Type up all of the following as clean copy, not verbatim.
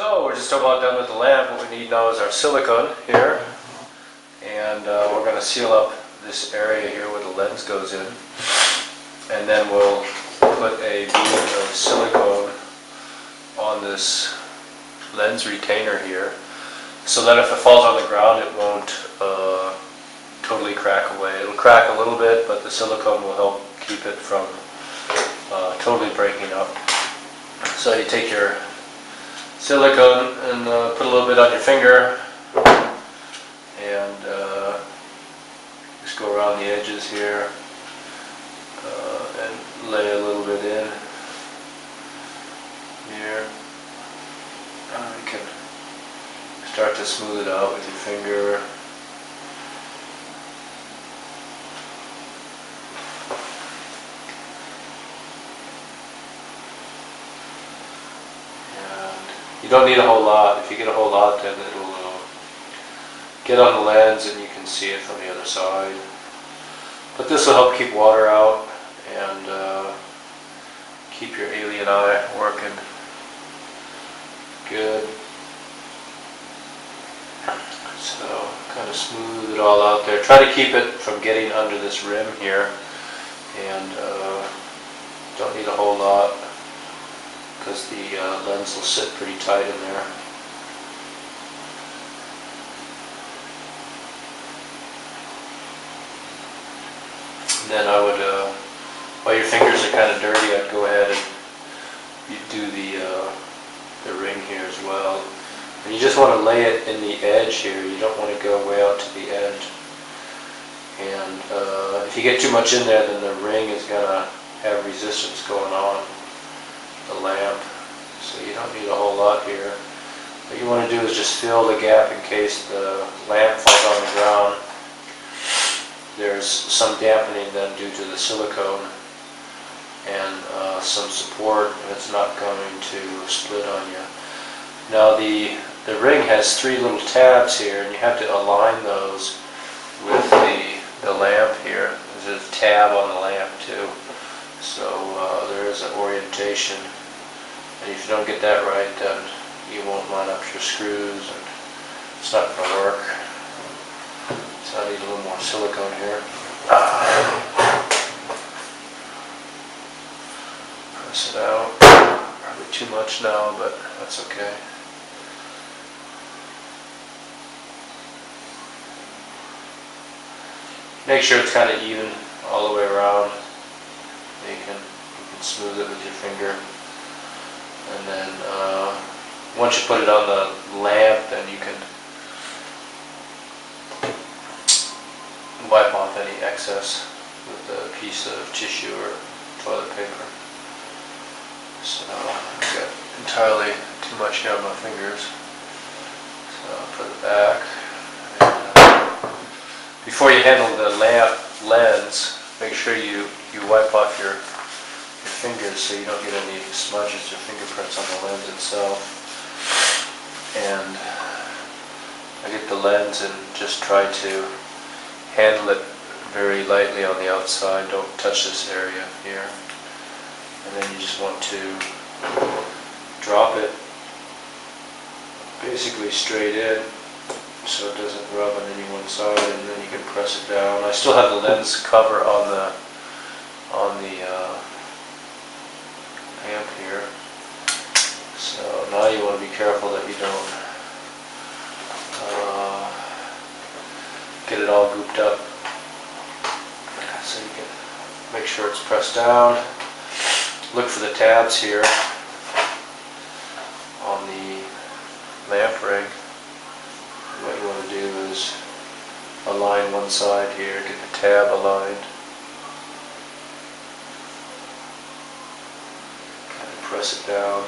So we're just about done with the lamp. What we need now is our silicone here, and we're going to seal up this area here where the lens goes in, and then we'll put a bead of silicone on this lens retainer here, so that if it falls on the ground it won't totally crack away. It'll crack a little bit, but the silicone will help keep it from totally breaking up. So you take your silicone and put a little bit on your finger and just go around the edges here and lay a little bit in here. You can start to smooth it out with your finger. You don't need a whole lot. If you get a whole lot, then it'll get on the lens and you can see it from the other side. But this will help keep water out and keep your Alieneye working good. So kind of smooth it all out there. Try to keep it from getting under this rim here, and don't need a whole lot, because the lens will sit pretty tight in there. And then I would, while your fingers are kind of dirty, I'd go ahead and you do the ring here as well. And you just want to lay it in the edge here. You don't want to go way out to the end. And if you get too much in there, then the ring is going to have resistance going on the lamp, so you don't need a whole lot here. What you want to do is just fill the gap in case the lamp falls on the ground. There's some dampening then due to the silicone and some support, and it's not going to split on you. Now the ring has 3 little tabs here, and you have to align those with the lamp here. There's a tab on the lamp too, so there is an orientation. And if you don't get that right, then you won't line up your screws and it's not going to work. So I need a little more silicone here. Press it out. Probably too much now, but that's okay. Make sure it's kind of even all the way around. You can smooth it with your finger. And then once you put it on the lamp, then you can wipe off any excess with a piece of tissue or toilet paper. So I've got entirely too much here on my fingers. So I'll put it back. And, before you handle the lamp lens, make sure you wipe off your fingers so you don't get any smudges or fingerprints on the lens itself. And I get the lens and just try to handle it very lightly on the outside. Don't touch this area here. And then you just want to drop it basically straight in so it doesn't rub on any one side, and then you can press it down. I still have the lens cover on the lamp here. So now you want to be careful that you don't get it all gooped up. So you can make sure it's pressed down. Look for the tabs here on the lamp ring. And what you want to do is align one side here, get the tab aligned. Press it down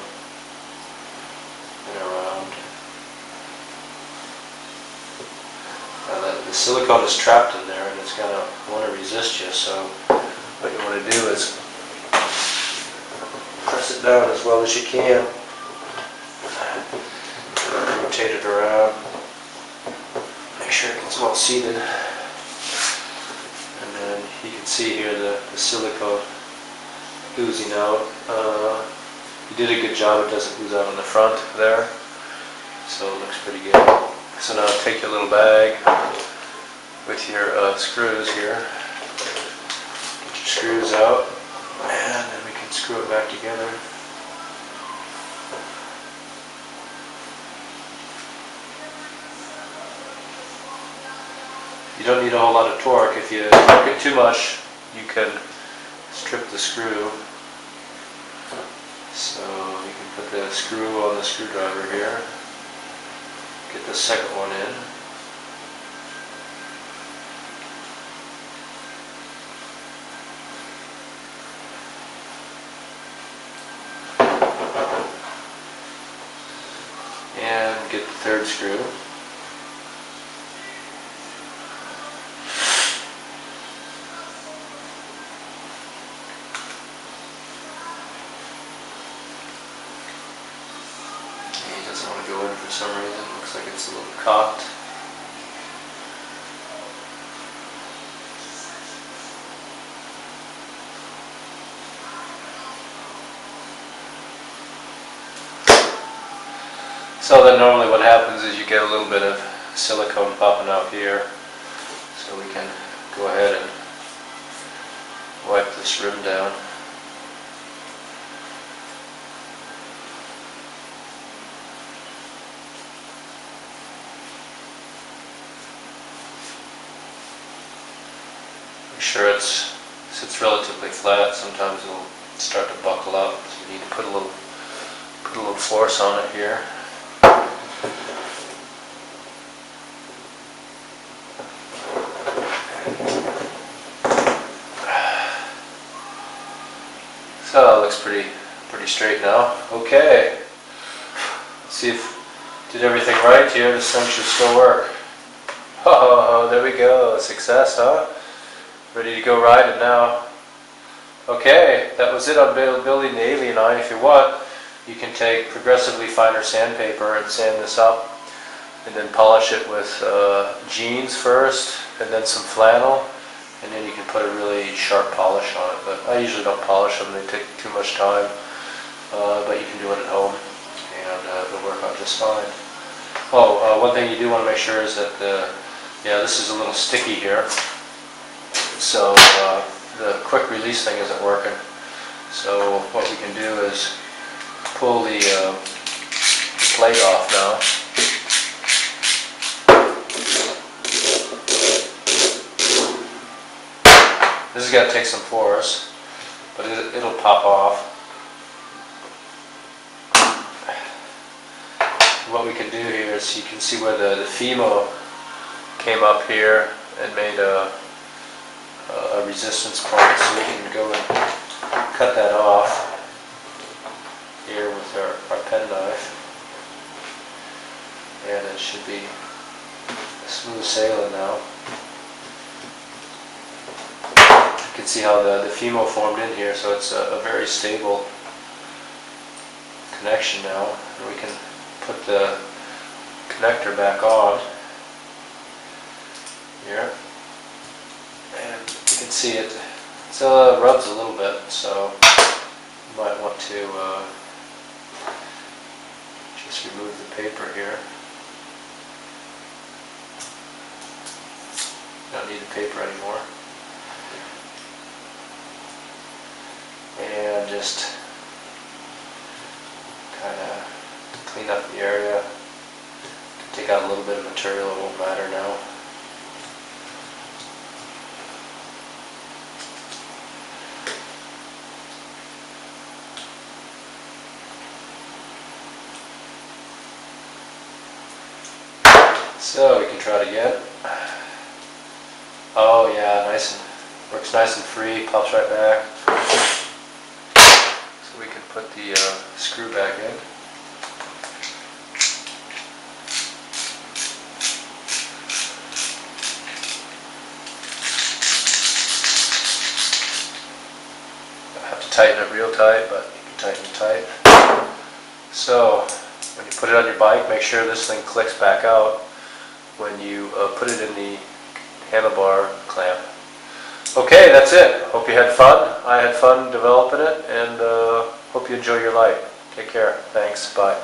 and around. Now the silicone is trapped in there and it's going to want to resist you, so what you want to do is press it down as well as you can. Rotate it around. Make sure it gets well seated. And then you can see here the silicone oozing out. You did a good job. It doesn't ooze out on the front there. so it looks pretty good. So now take your little bag with your screws here. Get your screws out, and then we can screw it back together. You don't need a whole lot of torque. If you torque it too much, you can strip the screw. So you can put the screw on the screwdriver here. Get the second one in. And get the third screw. Doesn't want to go in for some reason. Looks like it's a little cocked. So then normally what happens is you get a little bit of silicone popping out here. So we can go ahead and wipe this rim down. Sure it sits relatively flat. Sometimes it'll start to buckle up, so you need to put a little force on it here. So it looks pretty straight now. Okay, let's see if did everything right here. This thing should still work. Oh, there we go. Success, huh? Ready to go ride it now. Okay, that was it on building the Alieneye. If you want, you can take progressively finer sandpaper and sand this up, and then polish it with jeans first, and then some flannel, and then you can put a really sharp polish on it. But I usually don't polish them; they take too much time. But you can do it at home, and it'll work out just fine. Oh, one thing you do want to make sure is that this is a little sticky here. So the quick release thing isn't working. So what we can do is pull the plate off now. This is going to take some force, but it'll pop off. What we can do here is you can see where the FEMO came up here and made a resistance point, so we can go and cut that off here with our penknife, and it should be smooth sailing now. You can see how the FEMO formed in here, so it's a very stable connection now, and we can put the connector back on here. And you can see it rubs a little bit, so you might want to just remove the paper here. Don't need the paper anymore. And just kind of clean up the area. Take out a little bit of material, it won't matter now. So we can try it again. Oh yeah, works nice and free, pops right back. So we can put the screw back in. I have to tighten it real tight, but you can tighten it tight. So when you put it on your bike, make sure this thing clicks back out when you put it in the handlebar clamp. Okay, that's it. Hope you had fun. I had fun developing it, and hope you enjoy your life. Take care. Thanks. Bye.